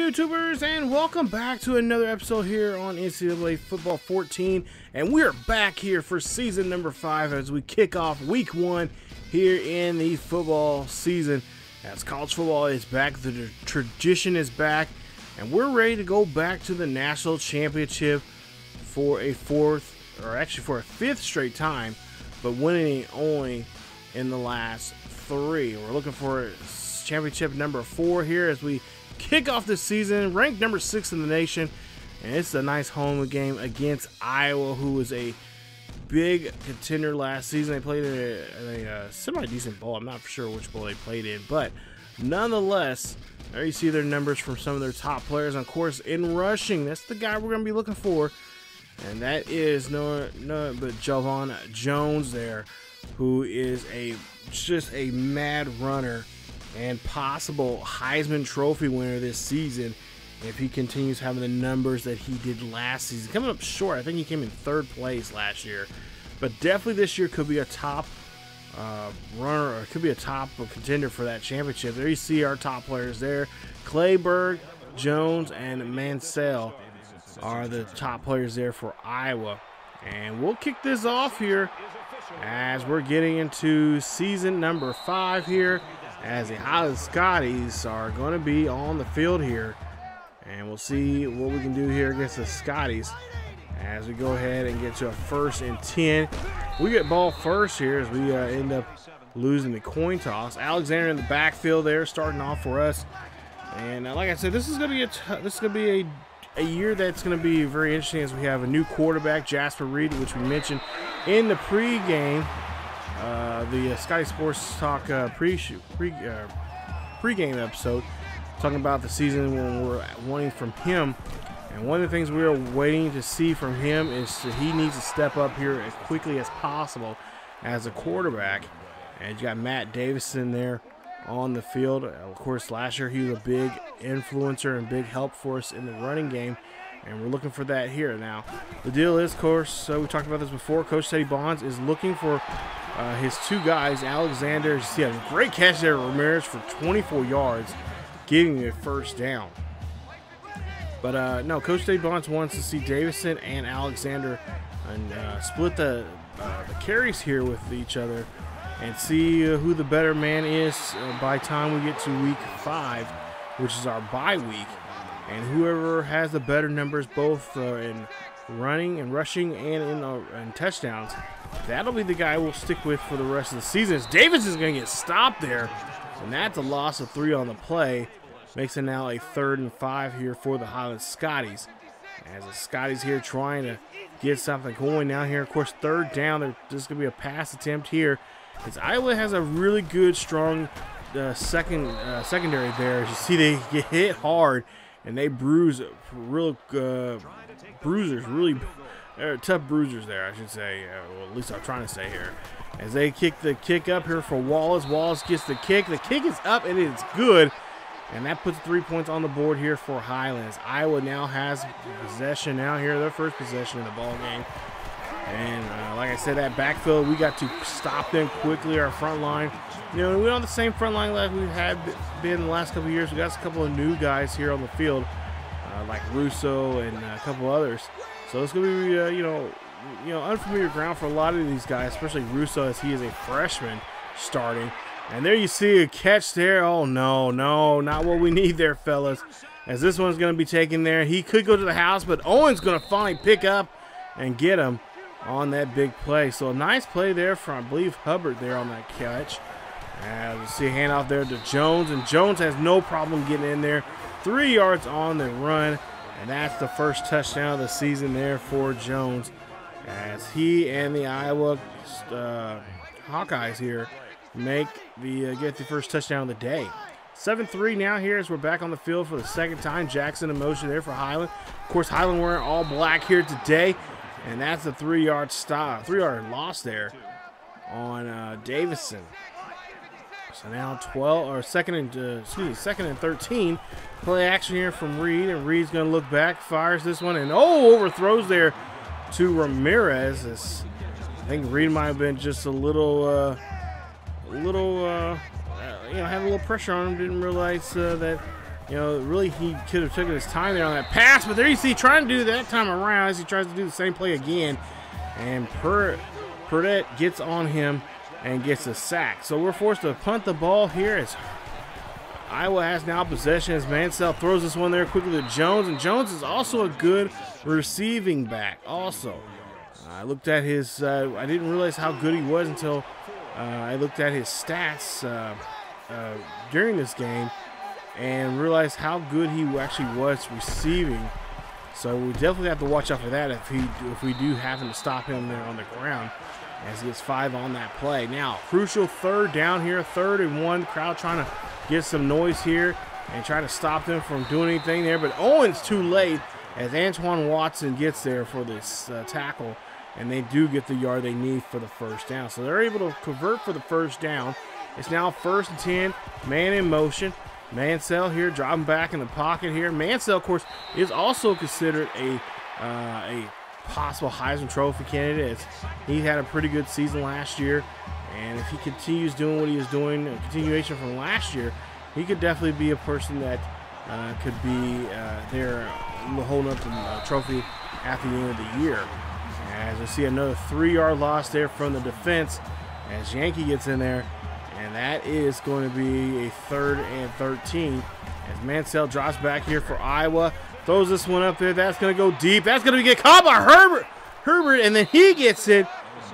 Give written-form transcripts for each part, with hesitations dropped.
YouTubers, and welcome back to another episode here on NCAA Football 14, and we're back here for season number 5 as we kick off week 1 here in the football season. As college football is back, the tradition is back, and we're ready to go back to the national championship for a fifth straight time, but winning only in the last 3. We're looking for championship number 4 here as we kick off this season, ranked number 6 in the nation, and it's a nice home game against Iowa, who was a big contender last season. They played a semi-decent bowl. I'm not sure which bowl they played in, but nonetheless, there you see their numbers from some of their top players. And of course, in rushing, that's the guy we're going to be looking for, and that is no but Jovan Jones there, who is just a mad runner and possible Heisman Trophy winner this season if he continues having the numbers that he did last season. Coming up short, I think he came in 3rd place last year, but definitely this year could be a top runner, or could be a top contender for that championship. There you see our top players there. Clayburg, Jones, and Mansell are the top players there for Iowa. And we'll kick this off here as we're getting into season number 5 here, as the Highland Scotties are going to be on the field here. And we'll see what we can do here against the Scotties as we go ahead and get to a 1st and 10. We get ball first here as we end up losing the coin toss. Alexander in the backfield there starting off for us. And like I said, this is going to be a year that's going to be very interesting as we have a new quarterback, Jasper Reed, which we mentioned in the pregame. The Scotty Sports Talk pregame episode, talking about the season when we're wanting from him. And one of the things we are waiting to see from him is that he needs to step up here as quickly as possible as a quarterback. And you got Matt Davison there on the field. Of course, last year he was a big influencer and big help for us in the running game, and we're looking for that here. Now, the deal is, of course, we talked about this before, Coach Teddy Bonds is looking for his 2 guys. Alexander, you see a great catch there, Ramirez, for 24 yards, getting the 1st down. But no, Coach Teddy Bonds wants to see Davison and Alexander and split the carries here with each other and see who the better man is by the time we get to week 5, which is our bye week. And whoever has the better numbers both in running and rushing and in touchdowns, that'll be the guy we'll stick with for the rest of the season. Davis is going to get stopped there, and that's a loss of 3 on the play. Makes it now a 3rd and 5 here for the Highland Scotties. As the Scotties here trying to get something going now here. Of course, 3rd down. There's just going to be a pass attempt here. Because Iowa has a really good, strong secondary there. As you see, they get hit hard, and they bruise real tough bruisers there, I should say. Well, at least I'm trying to say here. As they kick the kick up here for Wallace. Wallace gets the kick. The kick is up, and it's good. And that puts 3 points on the board here for Highlands. Iowa now has possession now here, their first possession in the ball game. And like I said, that backfield, we got to stop them quickly. Our front line, we don't have the same front line like we've had been the last couple of years. We got a couple of new guys here on the field, like Russo and a couple others. So it's going to be, unfamiliar ground for a lot of these guys, especially Russo, as he is a freshman starting. And there you see a catch there. Oh, no, not what we need there, fellas. As this one's going to be taken there. He could go to the house, but Owen's going to finally pick up and get him on that big play. So a nice play there from, I believe, Hubbard there on that catch. You see a handoff there to Jones, and Jones has no problem getting in there. 3 yards on the run, and that's the first touchdown of the season there for Jones, as he and the Iowa Hawkeyes here get the first touchdown of the day. 7-3 now here as we're back on the field for the 2nd time. Jackson in motion there for Highland. Of course, Highland wearing all black here today, and that's a 3-yard three-yard loss there on Davison. So now 2nd and 13. Play action here from Reed, and Reed's going to look back, fires this one, and overthrows there to Ramirez. I think Reed might have been just a little had a little pressure on him. Didn't realize that You know, really he could have taken his time there on that pass, but there you see trying to do that time around as he tries to do the same play again. And Purdett gets on him and gets a sack. So we're forced to punt the ball here as Iowa has now possession as Mansell throws this one there quickly to Jones. And Jones is also a good receiving back also. I looked at his, I didn't realize how good he was until I looked at his stats during this game and realized how good he actually was receiving. So we definitely have to watch out for that if we do happen to stop him there on the ground as he gets 5 on that play. Now, crucial third down here, 3rd and 1. Crowd trying to get some noise here and try to stop them from doing anything there. But Owen's too late as Antoine Watson gets there for this tackle, and they do get the yard they need for the first down. So they're able to convert for the first down. It's now 1st and 10, man in motion. Mansell here dropping back in the pocket here. Mansell, of course, is also considered a possible Heisman Trophy candidate. He had a pretty good season last year, and if he continues doing what he was doing, a continuation from last year, he could definitely be a person that could be there holding up the trophy at the end of the year. As we see another 3-yard loss there from the defense as Yankee gets in there. And that is going to be a 3rd and 13 as Mansell drops back here for Iowa. Throws this one up there. That's going to go deep. That's going to get caught by Herbert, and then he gets it.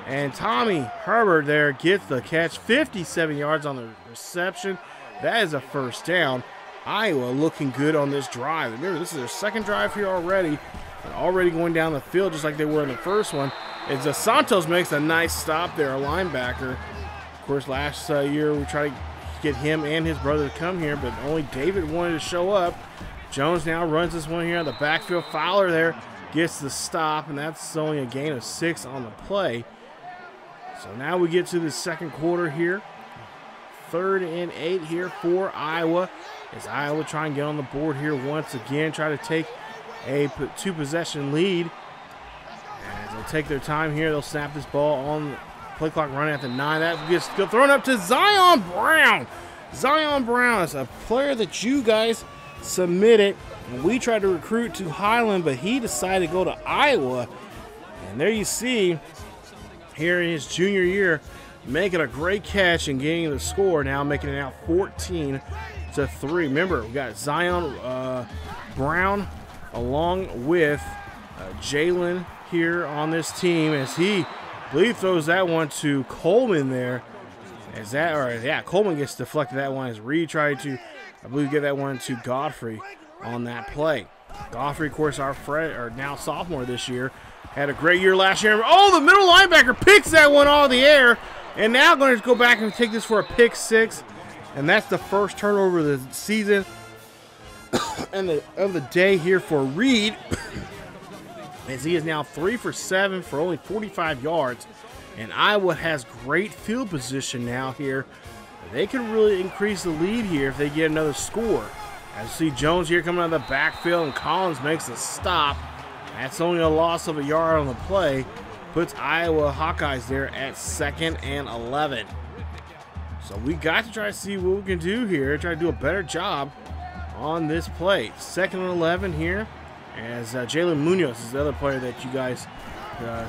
And Tommy Herbert there gets the catch. 57 yards on the reception. That is a first down. Iowa looking good on this drive. Remember, this is their 2nd drive here already. And already going down the field just like they were in the first one. As Santos makes a nice stop there, a linebacker. Of course, last year we tried to get him and his brother to come here, but only David wanted to show up. Jones now runs this one here on the backfield. Fowler there gets the stop, and that's only a gain of 6 on the play. So now we get to the 2nd quarter here. 3rd and 8 here for Iowa. As Iowa try and get on the board here once again, try to take a 2-possession lead. As they'll take their time here, they'll snap this ball on the play clock running at the 9. That gets thrown up to Zion Brown. Zion Brown is a player that you guys submitted. We tried to recruit to Highland, but he decided to go to Iowa. And there you see, here in his junior year, making a great catch and getting the score. Now making it now 14-3. Remember, we got Zion Brown along with Jalen here on this team as he, I believe, throws that one to Coleman there. Coleman gets deflected that one as Reed tried to, I believe, get that one to Godfrey on that play. Godfrey, of course, our now sophomore this year, had a great year last year. Oh, the middle linebacker picks that one out of the air, and now going to go back and take this for a pick 6, and that's the first turnover of the season and of the day here for Reed. As he is now 3 for 7 for only 45 yards. And Iowa has great field position now here. They can really increase the lead here if they get another score. As you see Jones here coming out of the backfield, and Collins makes a stop. That's only a loss of a yard on the play. Puts Iowa Hawkeyes there at 2nd and 11. So we got to try to see what we can do here. Try to do a better job on this play. 2nd and 11 here. As Jalen Munoz is the other player that you guys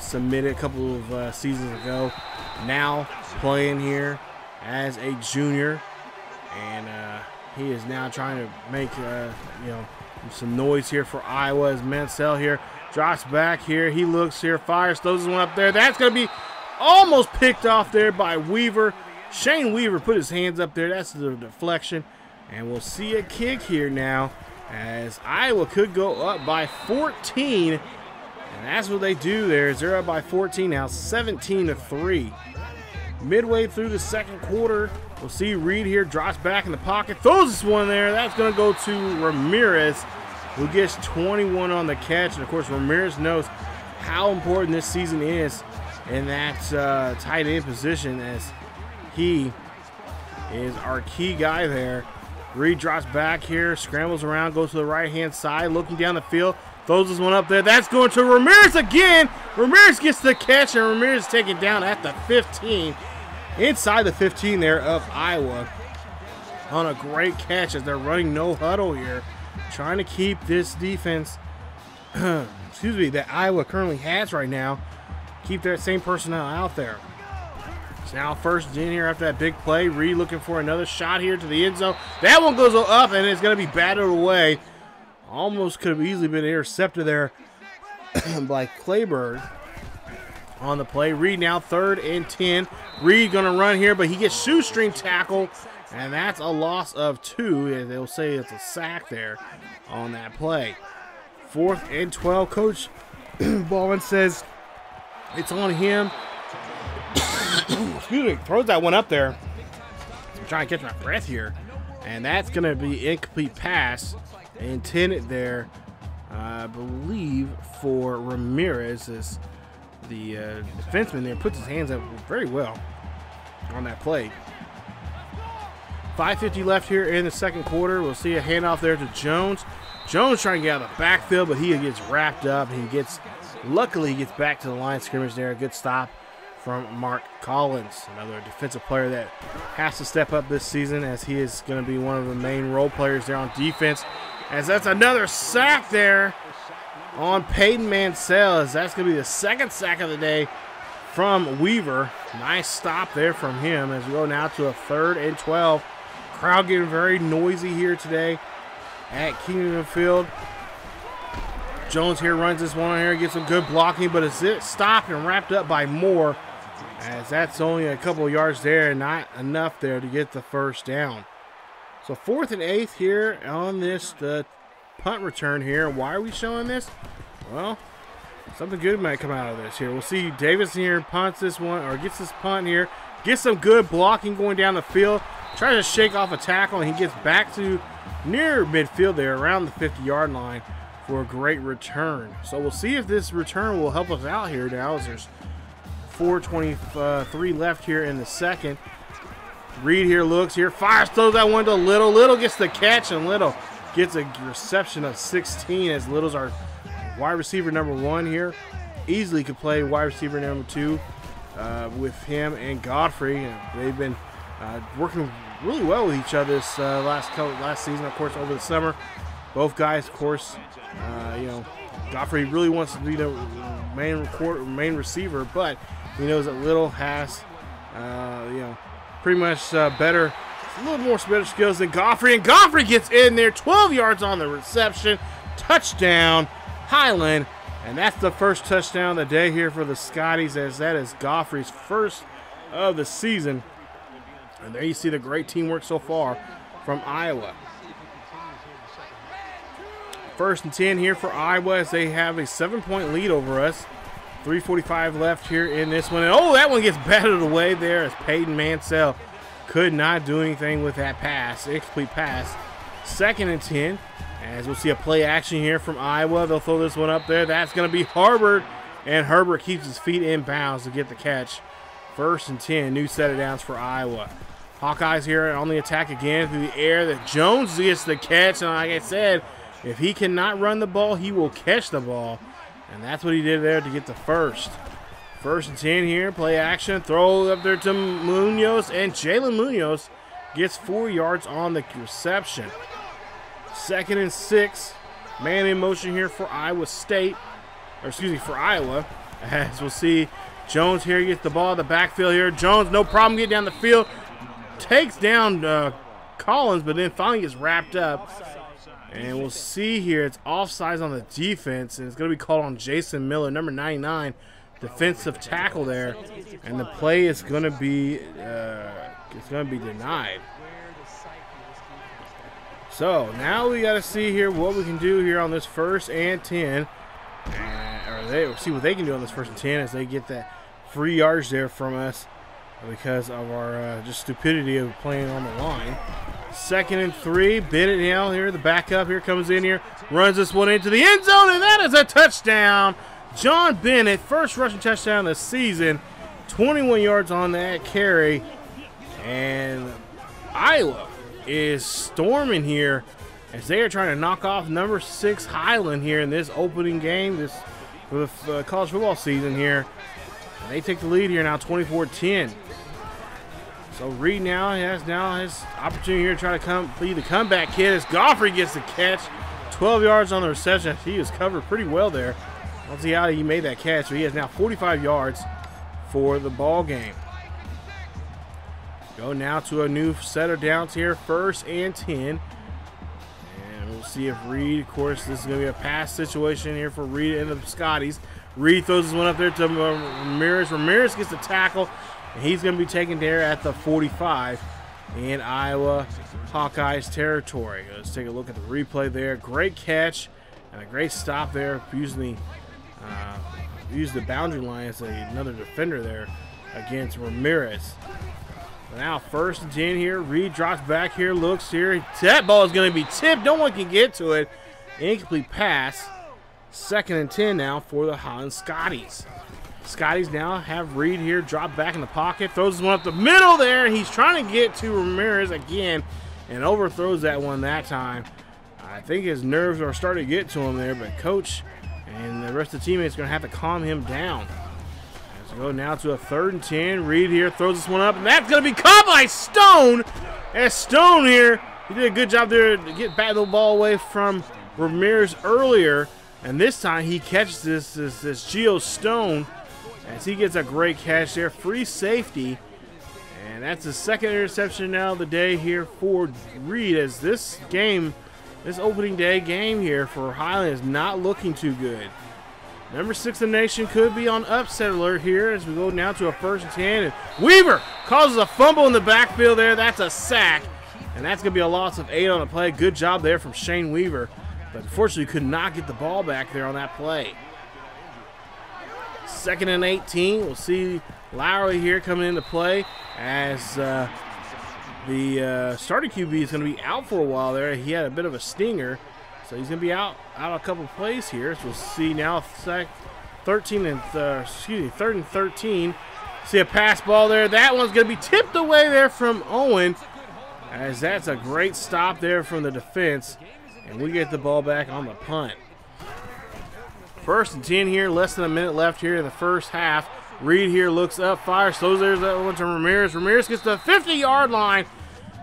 submitted a couple of seasons ago. Now playing here as a junior. And he is now trying to make some noise here for Iowa as Mansell here drops back here. He looks here, fires, throws this one up there. That's going to be almost picked off there by Weaver. Shane Weaver put his hands up there. That's the deflection. And we'll see a kick here now as Iowa could go up by 14. And that's what they do there. They're up by 14 now, 17-3. Midway through the 2nd quarter, we'll see Reed here drops back in the pocket, throws this one there. That's going to go to Ramirez, who gets 21 on the catch. And, of course, Ramirez knows how important this season is in that tight end position, as he is our key guy there. Reed drops back here, scrambles around, goes to the right-hand side, looking down the field, throws this one up there. That's going to Ramirez again. Ramirez gets the catch, and Ramirez taken down at the 15. Inside the 15 there of Iowa. on a great catch as they're running no huddle here, trying to keep this defense, excuse me, that Iowa currently has right now, keep that same personnel out there. It's now first in here after that big play. Reed looking for another shot here to the end zone. That one goes up and it's going to be batted away. Almost could have easily been intercepted there by Clayburgh on the play. Reed now 3rd and 10. Reed going to run here, but he gets shoestring tackled, and that's a loss of 2. They'll say it's a sack there on that play. 4th and 12. Coach Baldwin says it's on him. Excuse me, throws that one up there. I'm trying to catch my breath here. And that's going to be incomplete pass intended there, I believe, for Ramirez, as the defenseman there puts his hands up very well on that play. 5:50 left here in the second quarter. We'll see a handoff there to Jones. Jones trying to get out of the backfield, but he gets wrapped up. Luckily, he gets back to the line of scrimmage there. A good stop from Mark Collins, another defensive player that has to step up this season, as he is going to be one of the main role players there on defense. As that's another sack there on Peyton Mansell, as that's going to be the 2nd sack of the day from Weaver. Nice stop there from him as we go now to a 3rd and 12. Crowd getting very noisy here today at Kingdom Field. Jones here runs this one here, gets some good blocking, but it's stopped and wrapped up by Moore, as that's only a couple of yards there, not enough there to get the first down. So 4th and 8 here on this punt return here. Why are we showing this? Well, something good might come out of this here. We'll see Davis here punts this one, or gets this punt here, gets some good blocking going down the field, tries to shake off a tackle, and he gets back to near midfield there around the 50-yard line for a great return. So we'll see if this return will help us out here now, as there's 4:23 left here in the second. Reed here looks here, fires, throws that one to Little. Little gets the catch, and Little gets a reception of 16, as Little's our wide receiver number 1 here. Easily could play wide receiver number 2 with him and Godfrey. They've been working really well with each other this last season, of course, over the summer. Both guys, of course, Godfrey really wants to be the main receiver, but he knows that Little has, pretty much a little more better skills than Godfrey, and Godfrey gets in there, 12 yards on the reception, touchdown, Highland, and that's the first touchdown of the day here for the Scotties, as that is Godfrey's first of the season. And there you see the great teamwork so far from Iowa. 1st and 10 here for Iowa, as they have a 7-point lead over us. 3:45 left here in this one. And oh, that one gets batted away there, as Peyton Mansell could not do anything with that pass, incomplete pass. 2nd and 10, as we'll see a play action here from Iowa. They'll throw this one up there. That's going to be Herbert, and Herbert keeps his feet in bounds to get the catch. 1st and 10, new set of downs for Iowa. Hawkeyes here on the attack again through the air. That Jones gets the catch, and like I said, if he cannot run the ball, he will catch the ball. And that's what he did there to get the first. 1st and 10 here, play action, throw up there to Munoz, and Jalen Munoz gets 4 yards on the reception. 2nd and 6, man in motion here for Iowa State, or excuse me, for Iowa, as we'll see Jones here gets the ball in the backfield here. Jones, no problem getting down the field, takes down Collins, but then finally gets wrapped up. And we'll see here, it's offsides on the defense, and it's going to be called on Jason Miller, number 99, defensive tackle there, and the play is going to be denied. So now we got to see here what we can do here on this 1st and 10, or see what they can do on this 1st and 10 as they get that free yards there from us because of our just stupidity of playing on the line. 2nd and 3, Bennett now here, the backup here comes in here, runs this one into the end zone, and that is a touchdown. John Bennett, first rushing touchdown of the season, 21 yards on that carry, and Iowa is storming here as they are trying to knock off number 6 Highland here in this opening game for the college football season here. And they take the lead here now, 24-10. So Reed now has his opportunity here to try to complete the comeback hit as Godfrey gets the catch. 12 yards on the reception. He was covered pretty well there. Let's see how he made that catch. So he has now 45 yards for the ball game. Go now to a new set of downs here. 1st and 10. And we'll see if Reed, of course, this is going to be a pass situation here for Reed and the Scotties. Reed throws this one up there to Ramirez. Ramirez gets the tackle, and he's going to be taken there at the 45 in Iowa Hawkeyes territory. Let's take a look at the replay there. Great catch and a great stop there using the boundary line as another defender there against Ramirez. Now 1st and 10 here. Reed drops back here, looks here. That ball is going to be tipped. No one can get to it. Incomplete pass. 2nd and 10 now for the Highland Scotties. Scotties now have Reed here drop back in the pocket. Throws this one up the middle there. He's trying to get to Ramirez again and overthrows that one that time. I think his nerves are starting to get to him there, but coach and the rest of the teammates are going to have to calm him down. As we go now to a 3rd and 10. Reed here throws this one up, and that's going to be caught by Stone. As Stone here, he did a good job there to get back the ball away from Ramirez earlier. And this time he catches this Geo Stone as he gets a great catch there. Free safety. And that's the 2nd interception now of the day here for Reed, as this opening day game here for Highland is not looking too good. Number 6 in the nation could be on upset alert here as we go now to a 1st and 10. And Weaver causes a fumble in the backfield there. That's a sack. And that's going to be a loss of 8 on the play. Good job there from Shane Weaver. But unfortunately could not get the ball back there on that play. 2nd and 18. We'll see Lowry here coming into play as the starting QB is going to be out for a while there. He had a bit of a stinger, so he's going to be out a couple of plays here. So we'll see now 3rd and 13. See a pass ball there. That one's going to be tipped away there from Owen, as that's a great stop there from the defense. And we get the ball back on the punt. 1st and 10 here, less than a minute left here in the first half. Reed here looks up, fires, throws there's that one to Ramirez. Ramirez gets to the 50-yard line,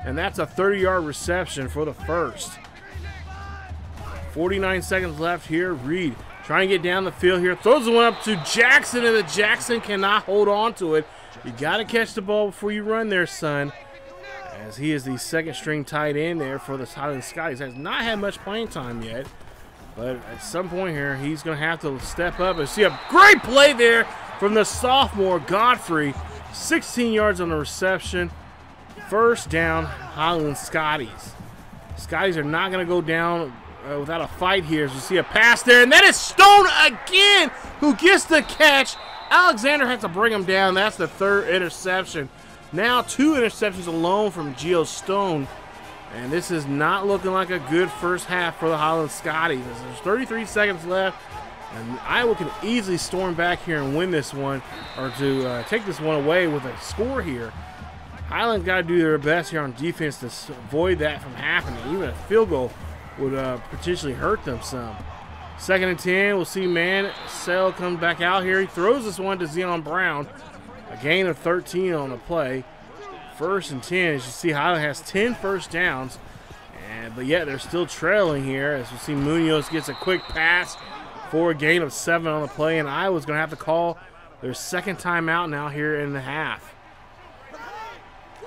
and that's a 30-yard reception for the first. 49 seconds left here. Reed trying to get down the field here. Throws the one up to Jackson, and the Jackson cannot hold on to it. You got to catch the ball before you run there, son. As he is the 2nd string tight end there for the Highland Scotties. Has not had much playing time yet, but at some point here, he's going to have to step up and see a great play there from the sophomore Godfrey. 16 yards on the reception. 1st down, Highland Scotties. Scotties are not going to go down without a fight here. So you see a pass there, and that is Stone again who gets the catch. Alexander has to bring him down. That's the 3rd interception. Now 2 interceptions alone from Geo Stone. And this is not looking like a good first half for the Highland Scotties. There's 33 seconds left. And Iowa can easily storm back here and win this one, or to take this one away with a score here. Highland's got to do their best here on defense to avoid that from happening. Even a field goal would potentially hurt them some. 2nd and 10. We'll see Mansell come back out here. He throws this one to Zion Brown. A gain of 13 on the play. 1st and 10. As you see, Highland has 10 first downs. But yet they're still trailing here. As we see Munoz gets a quick pass for a gain of 7 on the play. And Iowa's going to have to call their 2nd timeout now here in the half.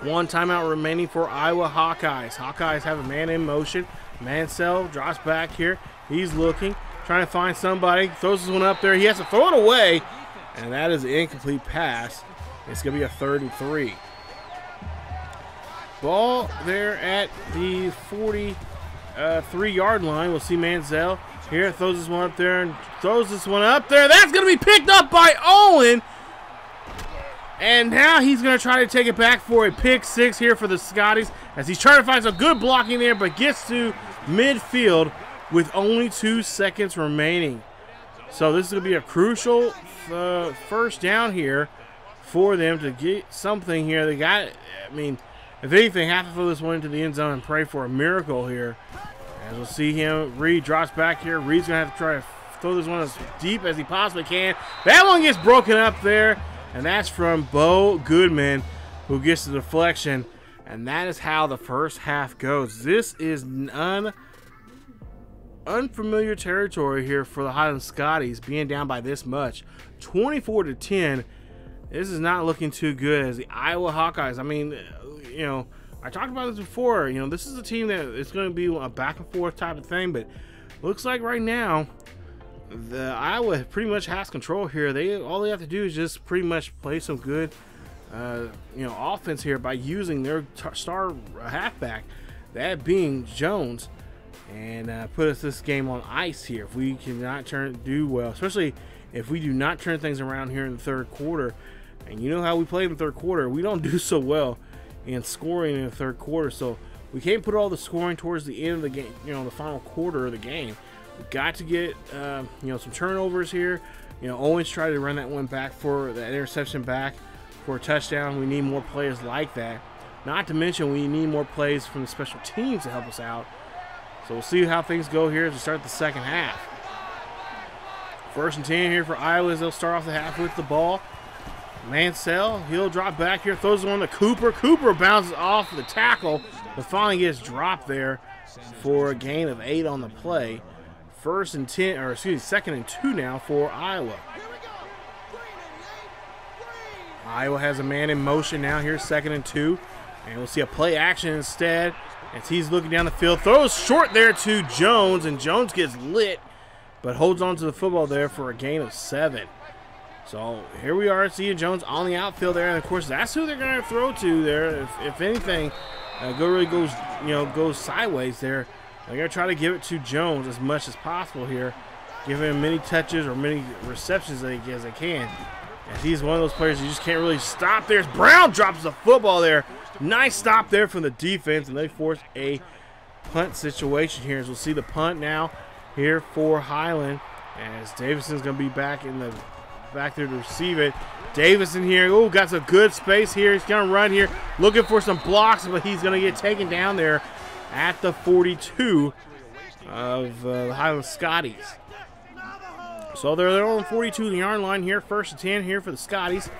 1 timeout remaining for Iowa Hawkeyes. Hawkeyes have a man in motion. Mansell drops back here. He's looking, trying to find somebody. Throws this one up there. He has to throw it away. And that is an incomplete pass. It's going to be a 3rd and 3. Ball there at the 43-yard line. We'll see Mansell here. Throws this one up there and throws this one up there. That's going to be picked up by Owen. And now he's going to try to take it back for a pick 6 here for the Scotties, as he's trying to find some good blocking there, but gets to midfield with only 2 seconds remaining. So this is going to be a crucial 1st down here for them to get something here. They got, I mean, if anything, have to throw this one into the end zone and pray for a miracle here. As we'll see him, Reed drops back here. Reed's going to have to try to throw this one as deep as he possibly can. That one gets broken up there, and that's from Bo Goodman. who gets the deflection. And that is how the first half goes. This is unfamiliar territory here for the Highland Scotties, being down by this much. 24-10. This is not looking too good as the Iowa Hawkeyes. I mean, you know, I talked about this before. You know, this is a team that it's going to be a back and forth type of thing, but looks like right now the Iowa pretty much has control here. All they have to do is just pretty much play some good you know, offense here by using their star halfback, that being Jones, and put us this game on ice here. If we cannot do well, especially if we do not turn things around here in the third quarter, and you know how we play in the third quarter, we don't do so well in scoring in the third quarter, so we can't put all the scoring towards the end of the game, you know, the final quarter of the game. We've got to get you know, some turnovers here. You know, Owens tried to run that one back for that interception back for a touchdown. We need more players like that. Not to mention we need more plays from the special teams to help us out. So we'll see how things go here as we start the second half. 1st and 10 here for Iowa as they'll start off the half with the ball. Mansell, he'll drop back here, throws it on to Cooper. Cooper bounces off the tackle, but finally gets dropped there for a gain of 8 on the play. 1st and 10, or excuse me, 2nd and 2 now for Iowa. Iowa has a man in motion now here, 2nd and 2. And we'll see a play action instead as he's looking down the field. Throws short there to Jones, and Jones gets lit, but holds on to the football there for a gain of 7. So here we are seeing Jones on the outfield there, and of course that's who they're going to throw to there. If anything goes sideways there, they're going to try to give it to Jones as much as possible here, giving him many touches or many receptions as they can. As he's one of those players you just can't really stop there. Brown drops the football there. Nice stop there from the defense, and they force a punt situation here. As we'll see the punt now here for Highland, as Davison's going to be back there to receive it. Davison here, oh, got some good space here. He's going to run here, looking for some blocks, but he's going to get taken down there at the 42 of the Highland Scotties. So they're on the 42-yard line here. 1st and 10 here for the Scotties.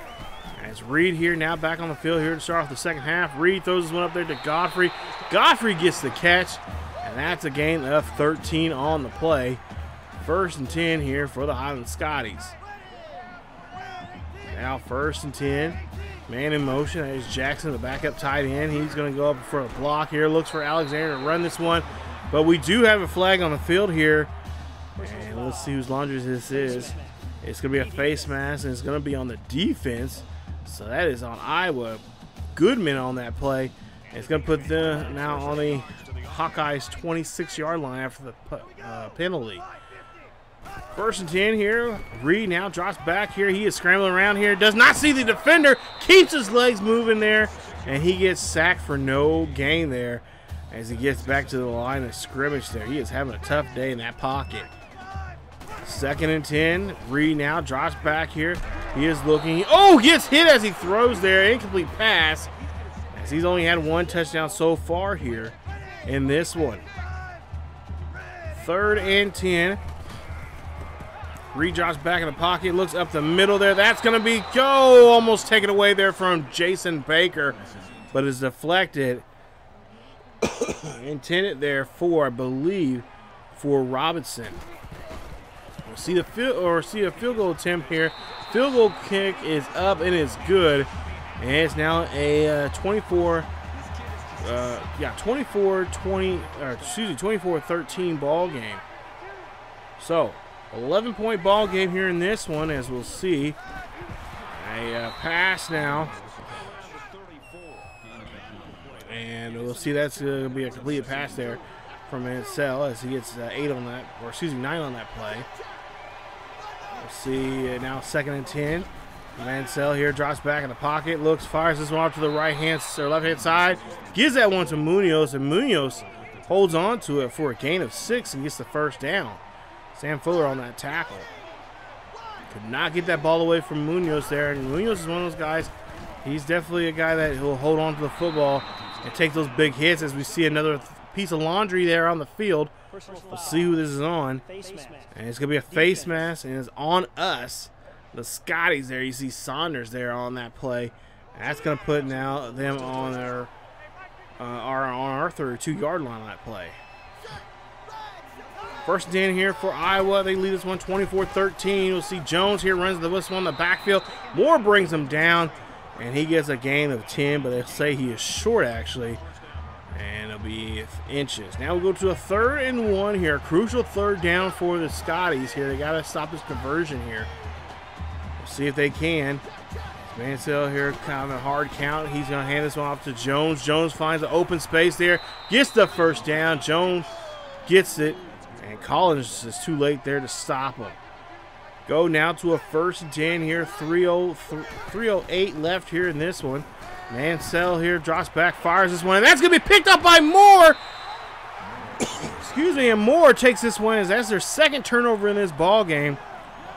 As Reed here now back on the field here to start off the second half. Reed throws this one up there to Godfrey. Godfrey gets the catch, and that's a gain of 13 on the play. 1st and 10 here for the Highland Scotties. Now 1st and 10. Man in motion. There's Jackson, the backup tight end. He's going to go up for a block here. Looks for Alexander to run this one. But we do have a flag on the field here. And let's see whose laundry this is. It's going to be a face mask, and it's going to be on the defense. So that is on Iowa. Goodman on that play. And it's going to put them now on the Hawkeyes 26-yard line after the penalty. 1st and 10 here. Reed now drops back here. He is scrambling around here. Does not see the defender. Keeps his legs moving there. And he gets sacked for no gain there as he gets back to the line of scrimmage there. He is having a tough day in that pocket. 2nd and 10. Reed now drops back here. He is looking. Oh, gets hit as he throws there. Incomplete pass. As he's only had 1 touchdown so far here in this one. 3rd and 10. Reed drops back in the pocket. Looks up the middle there. That's going to be almost taken away there from Jason Baker. But is deflected. Intended there for, I believe, for Robinson. We'll see a field goal attempt here. Field goal kick is up and is good, and it's now a 24-13 ball game. So 11-point ball game here in this one, as we'll see a pass now. And we'll see that's going to be a completed pass there from Mansell as he gets 9 on that play. We'll see now 2nd and 10. Mansell here drops back in the pocket, fires this one off to the left-hand side, gives that one to Munoz, and Munoz holds on to it for a gain of 6 and gets the 1st down. Sam Fuller on that tackle. Could not get that ball away from Munoz there, and Munoz is one of those guys. He's definitely a guy that will hold on to the football and take those big hits, as we see another piece of laundry there on the field. We'll see who this is on. And it's going to be a face mask, and it's on us. The Scotties there. You see Saunders there on that play That's going to put now them on their on our 32-yard line on that play. First and 10 here for Iowa. They lead this one 24-13. We'll see Jones here runs the whistle on the backfield. Moore brings him down, and he gets a gain of 10, but they'll say he is short actually, and it'll be inches. Now we'll go to a 3rd and 1 here. Crucial 3rd down for the Scotties here. They got to stop this conversion here. We'll see if they can. Mansell here, kind of a hard count. He's going to hand this one off to Jones. Jones finds an open space there, gets the first down. Jones gets it, and Collins is too late there to stop him. Go now to a 1st and 10 here. 3:08 left here in this one. Mansell here drops back, fires this one, and that's going to be picked up by Moore. Excuse me, and Moore takes this one as that's their 2nd turnover in this ball game.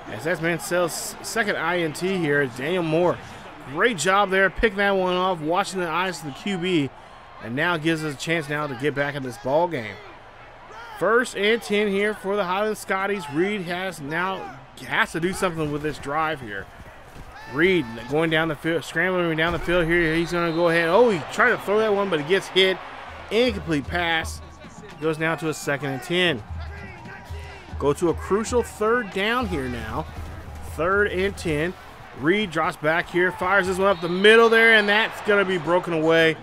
As that's Mansell's 2nd INT here. Daniel Moore, great job there, picking that one off, watching the eyes of the QB, and now gives us a chance now to get back in this ball game. 1st and 10 here for the Highland Scotties. Reed has to do something with this drive here. Reed going down the field, scrambling down the field here. He's going to go ahead. Oh, he tried to throw that one, but he gets hit. Incomplete pass. Goes now to a 2nd and 10. Go to a crucial 3rd down here now. 3rd and 10. Reed drops back here, fires this one up the middle there, and that's going to be broken away.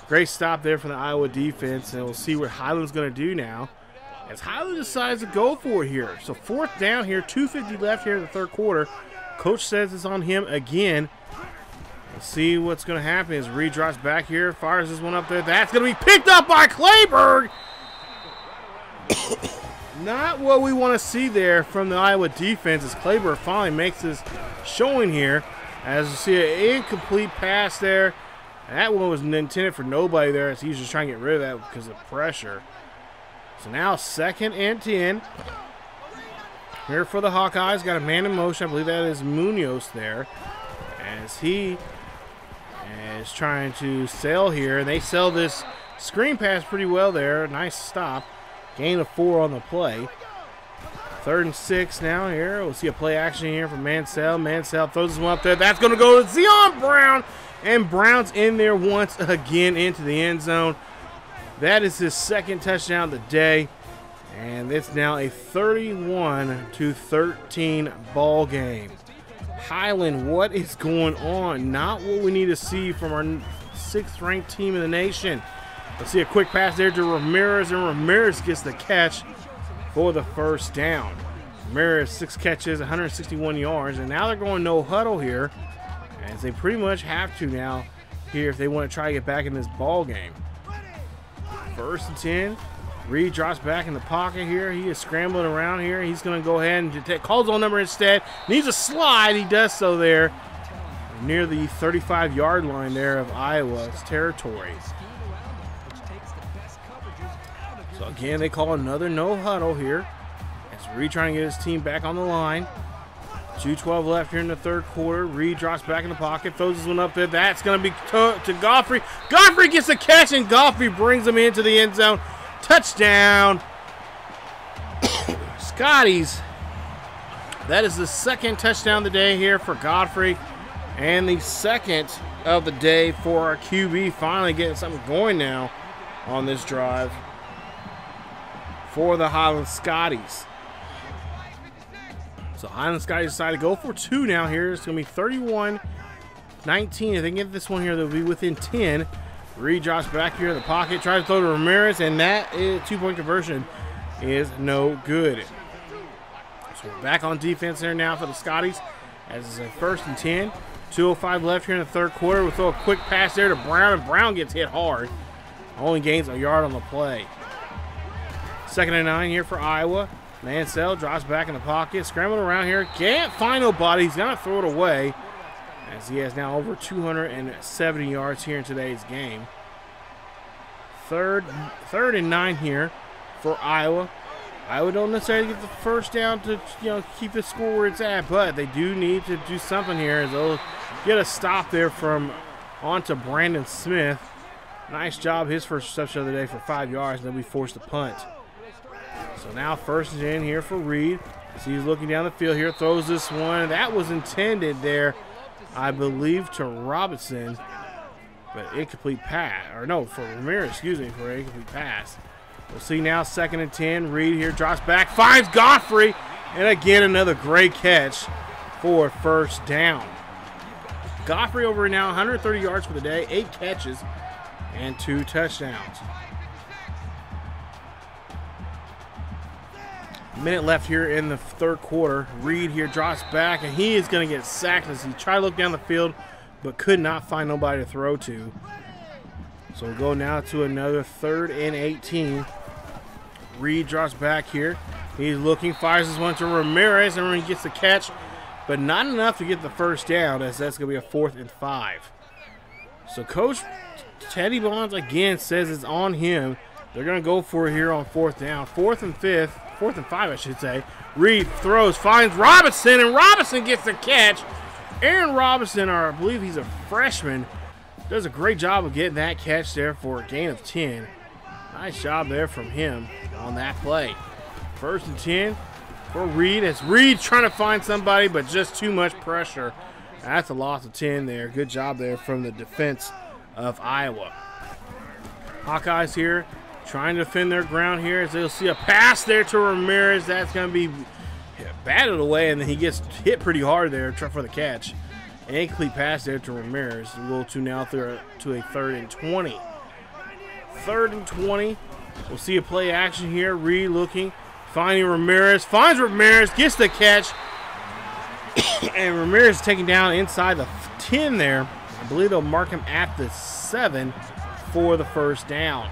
Great stop there from the Iowa defense, and we'll see what Highland's going to do now as Highland decides to go for it here. So 4th down here, 2:50 left here in the 3rd quarter. Coach says it's on him again. Let's see what's going to happen as Reed drops back here, fires this one up there. That's going to be picked up by Clayburgh. Not what we want to see there from the Iowa defense as Clayburgh finally makes his showing here. As you see an incomplete pass there. That one was intended for nobody there as he's just trying to get rid of that because of pressure. So now 2nd and 10. Here for the Hawkeyes. Got a man in motion. I believe that is Munoz there. As he is trying to sell here. And they sell this screen pass pretty well there. Nice stop. Gain of 4 on the play. 3rd and 6 now here. We'll see a play action here from Mansell. Mansell throws this one up there. That's going to go to Zion Brown. And Brown's in there once again into the end zone. That is his 2nd touchdown of the day. And it's now a 31-13 ball game. Highland, what is going on? Not what we need to see from our 6th ranked team in the nation. Let's see a quick pass there to Ramirez, and Ramirez gets the catch for the 1st down. Ramirez, 6 catches, 161 yards, and now they're going no huddle here, as they pretty much have to now here if they want to try to get back in this ball game. 1st and 10. Reed drops back in the pocket here. He is scrambling around here. He's going to go ahead and call his own number instead. Needs a slide. He does so there near the 35-yard line there of Iowa's territory. So again, they call another no huddle here. As Reed trying to get his team back on the line. 2:12 left here in the 3rd quarter. Reed drops back in the pocket, throws this one up there. That's going to be to Godfrey. Godfrey gets the catch, and Godfrey brings him into the end zone. Touchdown. Scotties. That is the 2nd touchdown of the day here for Godfrey, and the 2nd of the day for our QB. Finally getting something going now on this drive for the Highland Scotties. So Highland Scotties decide to go for 2 now here. It's going to be 31-19. If they can get this one here, they'll be within 10. Reed drops back here in the pocket, tries to throw to Ramirez, and that is 2-point conversion is no good. So we're back on defense there now for the Scotties as it's a 1st and 10. 2:05 left here in the 3rd quarter. We'll throw a quick pass there to Brown, and Brown gets hit hard. Only gains a yard on the play. 2nd and 9 here for Iowa. Mansell drops back in the pocket, scrambling around here. Can't find nobody. He's going to throw it away as he has now over 270 yards here in today's game. 3rd and 9 here for Iowa. Iowa don't necessarily get the 1st down to keep the score where it's at, but they do need to do something here as they'll get a stop there from onto Brandon Smith. Nice job, his first reception of the day for 5 yards, and then we forced a punt. So now 1st and 10 here for Reed. So he's looking down the field here, throws this one. That was intended there I believe, to Robinson, but incomplete pass. Or no, for Ramirez, excuse me, for an incomplete pass. We'll see now, 2nd and 10. Reed here drops back, finds Godfrey, and again another great catch for first down. Godfrey over now 130 yards for the day, 8 catches, and 2 touchdowns. Minute left here in the 3rd quarter. Reed here drops back, and he is going to get sacked as he tried to look down the field, but could not find nobody to throw to. So we'll go now to another 3rd and 18. Reed drops back here. He's looking, fires this one to Ramirez, and he gets the catch, but not enough to get the first down, as that's going to be a 4th and 5. So Coach Teddy Bonds again says it's on him. They're going to go for it here on 4th down. 4th and 5, I should say. Reed throws, finds Robinson, and Robinson gets the catch. Aaron Robinson, or I believe he's a freshman, does a great job of getting that catch there for a gain of 10. Nice job there from him on that play. 1st and 10 for Reed. As Reed trying to find somebody, but just too much pressure. That's a loss of 10 there. Good job there from the defense of Iowa. Hawkeyes here trying to defend their ground here, as they'll see a pass there to Ramirez. That's going to be batted away, and then he gets hit pretty hard there for the catch. An incomplete pass there to Ramirez. We'll go to now to a 3rd and 20. 3rd and 20. We'll see a play action here. Reed looking, finding Ramirez. Finds Ramirez, gets the catch. And Ramirez is taken down inside the 10 there. I believe they'll mark him at the 7 for the first down.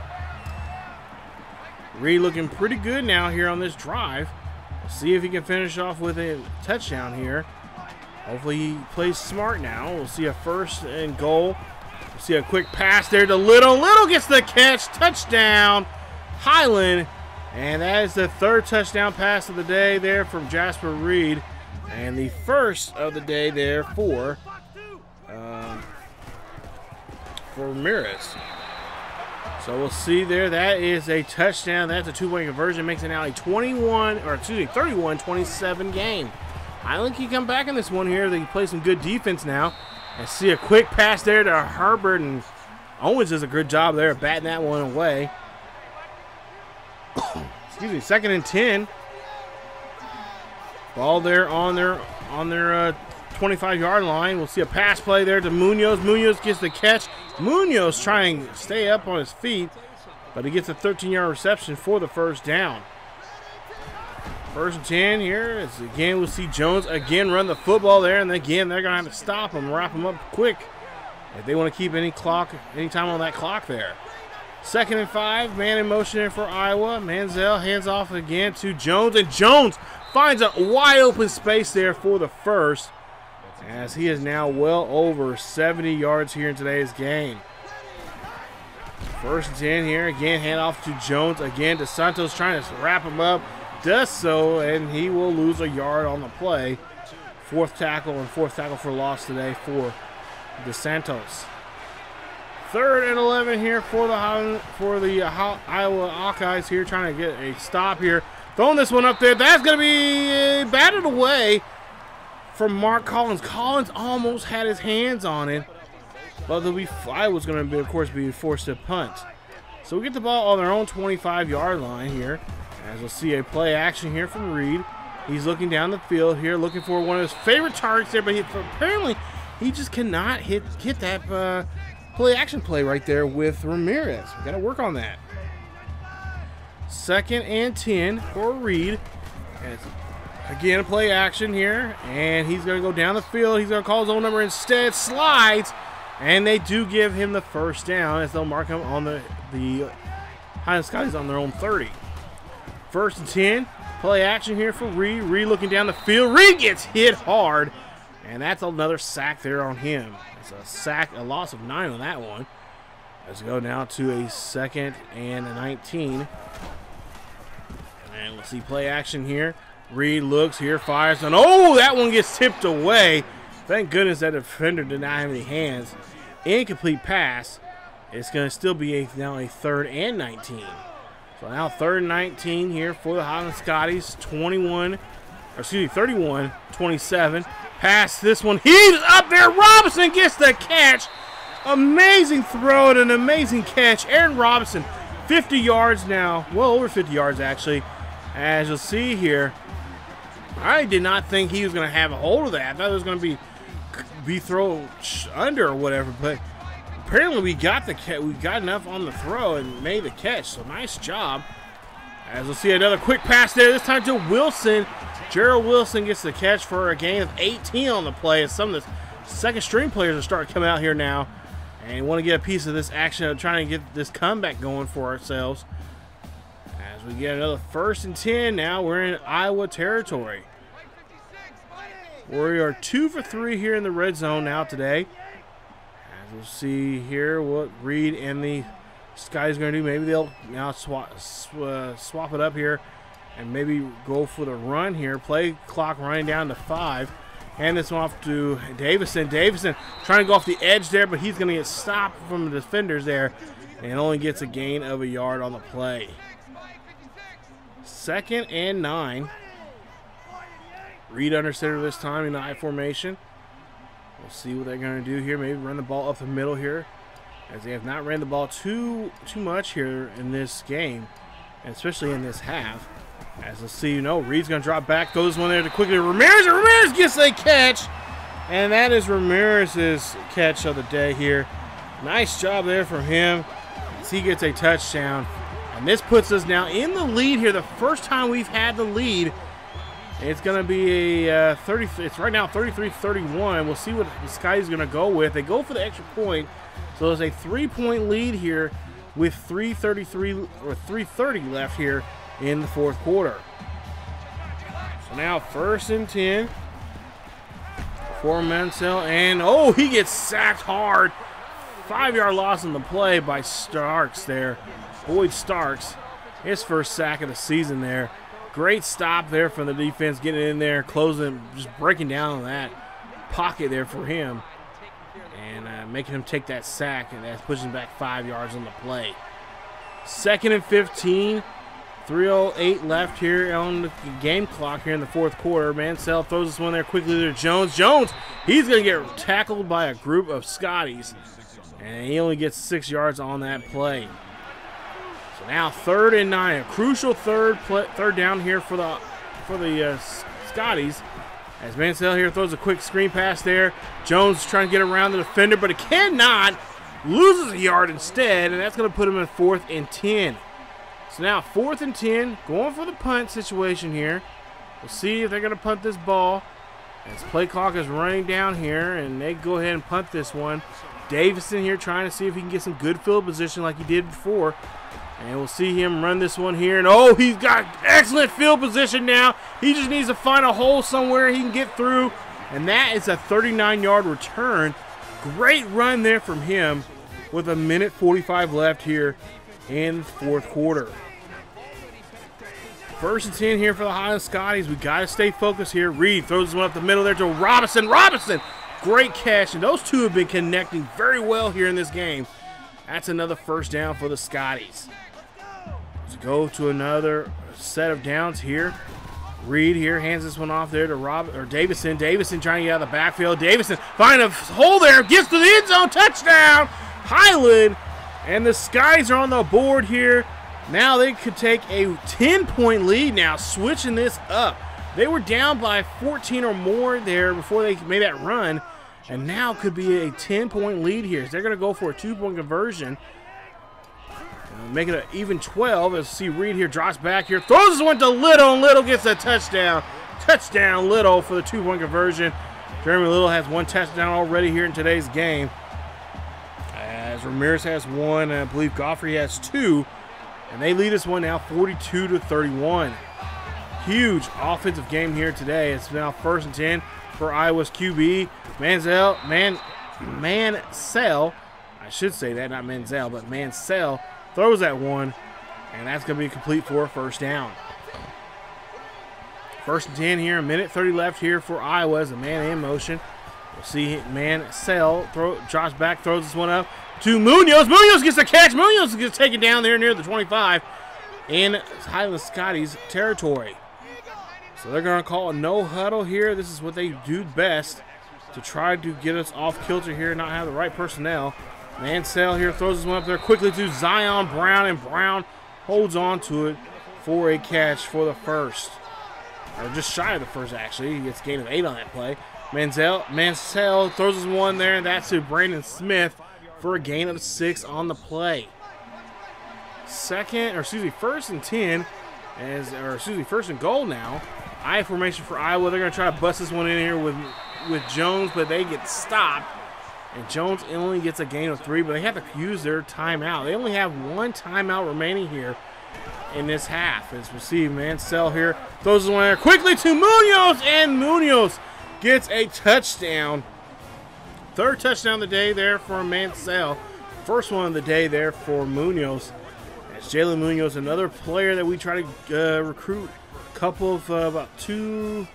Reed looking pretty good now here on this drive. We'll see if he can finish off with a touchdown here. Hopefully he plays smart now. We'll see a 1st and goal. We'll see a quick pass there to Little. Little gets the catch. Touchdown, Highland. And that is the 3rd touchdown pass of the day there from Jasper Reed. And the 1st of the day there for Ramirez. So we'll see there. That is a touchdown. That's a 2-point conversion. Makes it now a 31-27 game. Highland can come back in this one here. They can play some good defense now. And see a quick pass there to Herbert, and Owens does a good job there of batting that one away. Excuse me. 2nd and 10. Ball there on their 25-yard line. We'll see a pass play there to Munoz. Munoz gets the catch. Munoz trying to stay up on his feet, but he gets a 13-yard reception for the first down. 1st and 10 here. As again, we'll see Jones again run the football there, and again they're going to have to stop him, wrap him up quick if they want to keep any time on that clock there. 2nd and 5, man in motion there for Iowa. Manziel hands off again to Jones, and Jones finds a wide open space there for the first, as he is now well over 70 yards here in today's game. 1st and 10 here. Again, hand off to Jones. Again, DeSantos trying to wrap him up. Does so, and he will lose a yard on the play. 4th tackle and 4th tackle for loss today for DeSantos. 3rd and 11 here for the Iowa Hawkeyes here, trying to get a stop here. Throwing this one up there. That's going to be batted away from Mark Collins. Collins almost had his hands on it, but Iowa's going to, of course, be forced to punt. So we get the ball on their own 25-yard line here, as we'll see a play action here from Reed. He's looking down the field here, looking for one of his favorite targets there, but apparently he just cannot hit that play action play right there with Ramirez. We got to work on that. 2nd and 10 for Reed. Again, a play action here, and he's going to go down the field. He's going to call his own number instead. Slides, and they do give him the first down, as they'll mark him on the Highland Scotties on their own 30. 1st and 10, play action here for Reed. Reed looking down the field. Reed gets hit hard, and that's another sack there on him. It's a loss of 9 on that one. Let's go now to a 2nd and 19. And we'll see play action here. Reed looks here, fires, and oh, that one gets tipped away. Thank goodness that defender did not have any hands. Incomplete pass. It's going to still be now a 3rd and 19. So now 3rd and 19 here for the Highland Scotties. 31-27. Pass this one. He's up there. Robinson gets the catch. Amazing throw and an amazing catch. Aaron Robinson, 50 yards now. Well, over 50 yards, actually. As you'll see here, I did not think he was going to have a hold of that. I thought it was going to be thrown under or whatever, but apparently we got enough on the throw and made the catch. So nice job. As we'll see another quick pass there, this time to Wilson. Gerald Wilson gets the catch for a gain of 18 on the play. As some of the second string players are starting to come out here now and want to get a piece of this action of trying to get this comeback going for ourselves. As we get another 1st and 10 now, we're in Iowa territory. We are 2 for 3 here in the red zone now today. As we'll see here what Reed and the Scotties going to do. Maybe they'll now swap it up here and maybe go for the run here. Play clock running down to 5. Hand this one off to Davison. Davison trying to go off the edge there, but he's going to get stopped from the defenders there and only gets a gain of a yard on the play. 2nd and 9. Reed under center this time in the I formation. We'll see what they're going to do here. Maybe run the ball up the middle here, as they have not ran the ball too much here in this game, and especially in this half. As we'll see, Reed's going to drop back, throws one there to quickly Ramirez, and Ramirez gets a catch, and that is Ramirez's catch of the day here. Nice job there from him as he gets a touchdown, and this puts us now in the lead here. The first time we've had the lead. It's going to be a it's right now 33-31. We'll see what the Scotties going to go with. They go for the extra point, so there's a 3-point lead here with 3:30 left here in the 4th quarter. So now 1st and 10 for Mansell, and he gets sacked hard. 5-yard loss on the play by Starks there. Boyd Starks, his first sack of the season there. Great stop there from the defense, getting in there, closing, just breaking down on that pocket there for him, and making him take that sack, and that's pushing back 5 yards on the play. 2nd and 15, 3:08 left here on the game clock here in the 4th quarter. Mansell throws this one there quickly to Jones. Jones, he's going to get tackled by a group of Scotties, and he only gets 6 yards on that play. So now 3rd and 9, a crucial third down here for the Scotties. As Mansell here throws a quick screen pass there. Jones trying to get around the defender, but he cannot. Loses a yard instead, and that's going to put him in 4th and 10. So now 4th and 10, going for the punt situation here. We'll see if they're going to punt this ball. As play clock is running down here, and they go ahead and punt this one. Davison here trying to see if he can get some good field position like he did before. And we'll see him run this one here. And he's got excellent field position now. He just needs to find a hole somewhere he can get through. And that is a 39-yard return. Great run there from him with 1:45 left here in the 4th quarter. 1st and 10 here for the Highland Scotties. We got to stay focused here. Reed throws this one up the middle there to Robinson. Robinson, great catch. And those two have been connecting very well here in this game. That's another 1st down for the Scotties. Let's go to another set of downs here. Reed here hands this one off there to Davison. Davison trying to get out of the backfield. Davison find a hole there, gets to the end zone, touchdown, Highland. And the Scotties are on the board here. Now they could take a 10-point lead now, switching this up. They were down by 14 or more there before they made that run, and now could be a 10-point lead here. So they're going to go for a 2-point conversion. Make it an even 12 as see Reed here drops back here, throws this one to Little, and Little gets a touchdown. Touchdown Little for the 2-point conversion. Jeremy Little has 1 touchdown already here in today's game. As Ramirez has 1, and I believe Godfrey has 2. And they lead this one now 42-31. Huge offensive game here today. It's now 1st and 10 for Iowa's QB. Mansell, I should say that, not Mansell, but Mansell throws that one, and that's going to be complete for a 1st down. 1st and 10 here, 1:30 left here for Iowa as a man in motion. We'll see Mansell drops back, throws this one up to Munoz. Munoz gets the catch. Munoz gets taken down there near the 25 in Highland Scotties territory. So they're going to call a no huddle here. This is what they do best to try to get us off kilter here, not have the right personnel. Mansell here throws this one up there quickly to Zion Brown, and Brown holds on to it for a catch for the first. Or just shy of the first, actually. He gets a gain of 8 on that play. Mansell throws this one there, and that's to Brandon Smith for a gain of 6 on the play. First and 10, first and goal now. I formation for Iowa. They're going to try to bust this one in here with Jones, but they get stopped. And Jones only gets a gain of 3, but they have to use their timeout. They only have 1 timeout remaining here in this half. As we see Mansell here throws this one there quickly to Munoz, and Munoz gets a touchdown. 3rd touchdown of the day there for Mansell. First one of the day there for Munoz. As Jalen Munoz, another player that we tried to recruit a couple of about 2-3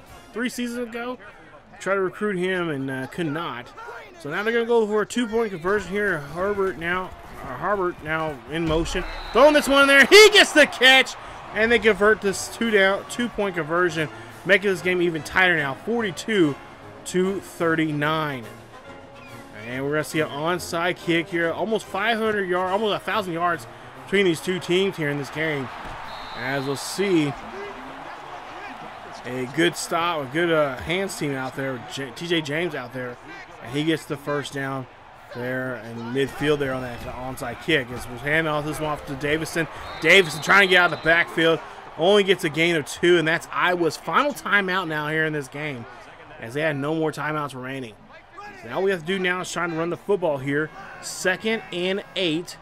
seasons ago. Tried to recruit him and could not. So now they're going to go for a 2-point conversion here. Harbert now in motion. Throwing this one in there. He gets the catch. And they convert this 2-point conversion, making this game even tighter now. 42-39. And we're going to see an onside kick here. Almost 500 yards, almost 1,000 yards between these two teams here in this game. As we'll see, a good stop, a good hands team out there. TJ James out there. And he gets the first down there in midfield there on that onside kick. As we'll hand off this one off to Davison. Davison trying to get out of the backfield. Only gets a gain of 2, and that's Iowa's final timeout now here in this game, as they had no more timeouts remaining. So all we have to do now is try to run the football here. 2nd and 8.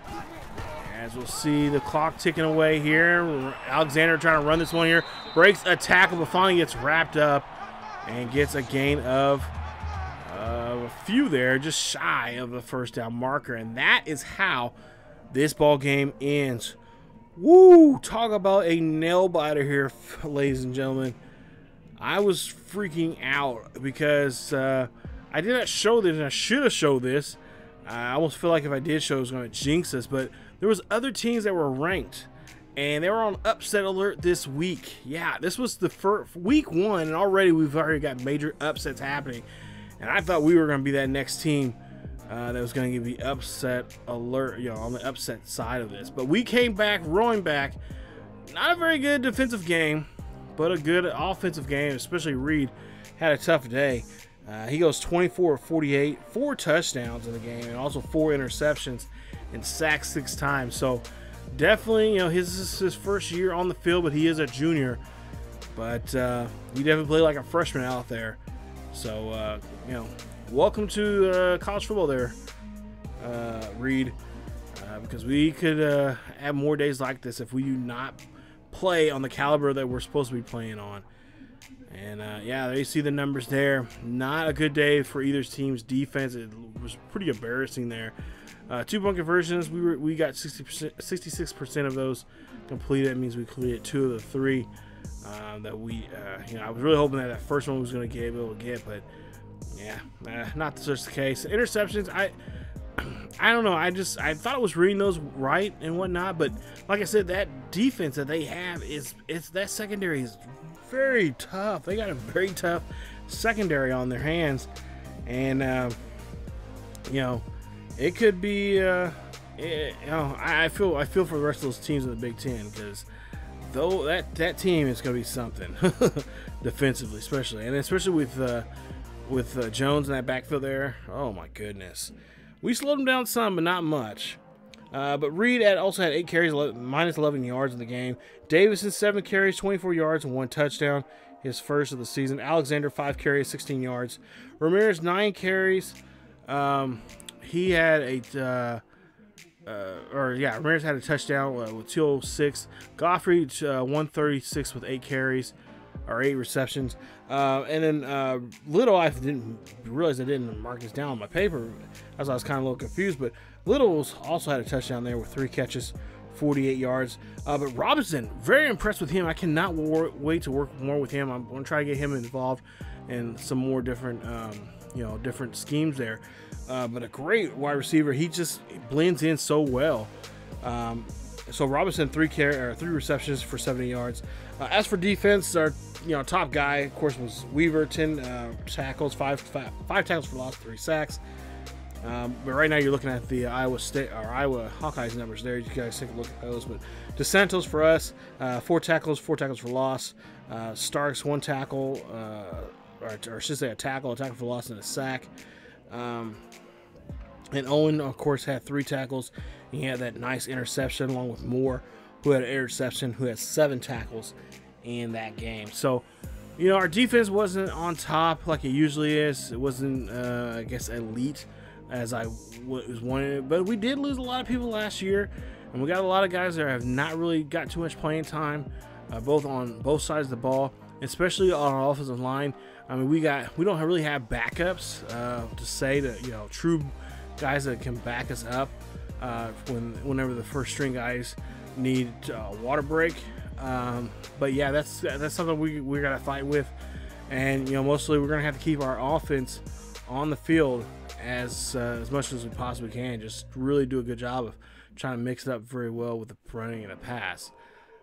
As we'll see the clock ticking away here. Alexander trying to run this one here. Breaks a tackle, but finally gets wrapped up and gets a gain of a few there, just shy of the first down marker. And that is how this ball game ends. Woo! Talk about a nail biter here, ladies and gentlemen. I was freaking out because I did not show this, and I should have showed this. I almost feel like if I did show, it was going to jinx us, but there was other teams that were ranked, and they were on upset alert this week. Yeah, this was the first week 1, and we've already got major upsets happening. And I thought we were going to be that next team that was going to give the upset alert, on the upset side of this. But we came back, roaring back. Not a very good defensive game, but a good offensive game, especially Reed had a tough day. He goes 24 of 48, 4 touchdowns in the game, and also 4 interceptions and sacked 6 times. So definitely, this is his first year on the field, but he is a junior. But he definitely played like a freshman out there. So, welcome to college football there, Reed, because we could have more days like this if we do not play on the caliber that we're supposed to be playing on. And, yeah, there you see the numbers there. Not a good day for either team's defense. It was pretty embarrassing there. 2-point conversions, we got 66% of those completed. That means we completed 2 of the 3. That we, I was really hoping that first one was going to be able to get, but yeah, not such the case. Interceptions, I don't know. I thought it was reading those right and whatnot, but like I said, that defense that they have that secondary is very tough. They got a very tough secondary on their hands, and it could be. I feel for the rest of those teams in the Big Ten, because though that team is going to be something defensively, especially with Jones in that backfield there. Oh my goodness, we slowed them down some, but not much. But Reed also had 8 carries, minus 11 yards in the game. Davison 7 carries, 24 yards and 1 touchdown, his first of the season. Alexander 5 carries, 16 yards. Ramirez 9 carries. He had Ramirez had a touchdown with 206. Godfrey 136 with 8 carries, or 8 receptions. And then Little, I didn't realize I didn't mark this down on my paper, as I was kind of a little confused. But Little also had a touchdown there with 3 catches, 48 yards. But Robinson, very impressed with him. I cannot wait to work more with him. I'm going to try to get him involved in some more different, different schemes there. But a great wide receiver. He just blends in so well. So Robinson, 3 receptions for 70 yards. As for defense, our top guy, of course, was Weaver. 10 tackles, five tackles for loss, 3 sacks. But right now you're looking at the Iowa Hawkeyes numbers there. You guys take a look at those. But DeSantos for us, 4 tackles for loss. Starks, 1 tackle, or I should say a tackle for loss and a sack. And Owen, of course, had 3 tackles. He had that nice interception along with Moore, who had an interception, who had 7 tackles in that game. So, our defense wasn't on top like it usually is. It wasn't, I guess, elite as I was wanting. But we did lose a lot of people last year, and we got a lot of guys that have not really got too much playing time, both on both sides of the ball, especially on our offensive line. I mean, we don't really have backups to say that true guys that can back us up whenever the first string guys need a water break. But yeah, that's something we got to fight with, and mostly we're gonna have to keep our offense on the field as much as we possibly can. Just really do a good job of trying to mix it up very well with the running and the pass.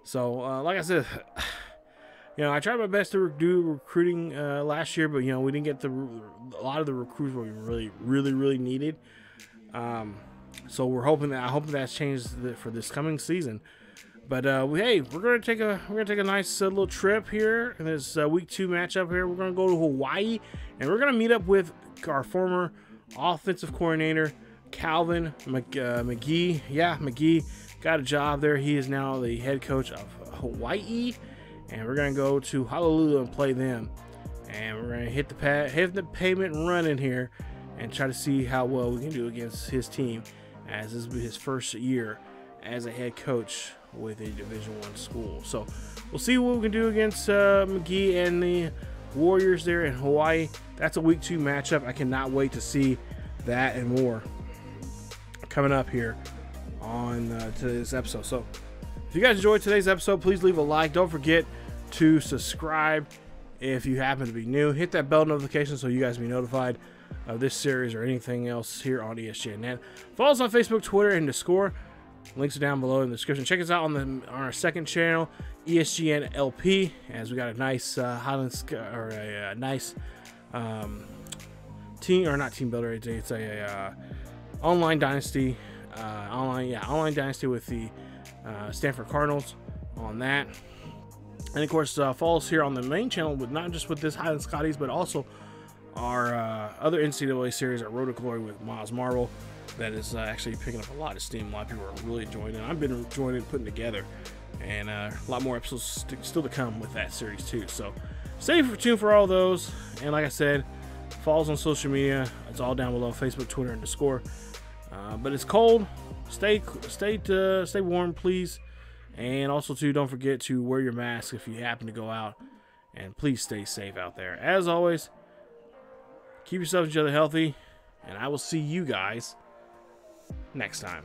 So like I said, I tried my best to do recruiting last year, but we didn't get a lot of the recruits we really needed. So I hope that's changed for this coming season. But hey, we're gonna take a nice little trip here in this week 2 matchup here. We're gonna go to Hawaii, and we're gonna meet up with our former offensive coordinator Calvin McGee. Yeah, McGee got a job there. He is now the head coach of Hawaii, and we're gonna go to Honolulu and play them. And we're gonna hit the pavement and run in here, and try to see how well we can do against his team, as this will be his first year as a head coach with a Division I school. So we'll see what we can do against McGee and the Warriors there in Hawaii. That's a week 2 matchup. I cannot wait to see that and more coming up here on today's episode. So if you guys enjoyed today's episode, please leave a like. Don't forget to subscribe if you happen to be new. Hit that bell notification so you guys be notified of this series or anything else here on ESGNet. Follow us on Facebook, Twitter, and Discord. Links are down below in the description. Check us out on our second channel, ESGN LP, as we got a nice Highland or a nice team, or not team builder. It's a online dynasty, online dynasty with the Stanford Cardinals on that. And of course, follow us here on the main channel with not just with this Highland Scotties, but also our other NCAA series, our Road to Glory with Miles Marble. That is actually picking up a lot of steam. A lot of people are really enjoying it. I've been enjoying it, putting together, and a lot more episodes still to come with that series too. So stay tuned for all those. And like I said, follow us on social media. It's all down below: Facebook, Twitter, and Discord. But it's cold. Stay warm, please. And also too, don't forget to wear your mask if you happen to go out. And please stay safe out there. As always, keep yourself and each other healthy. And I will see you guys next time.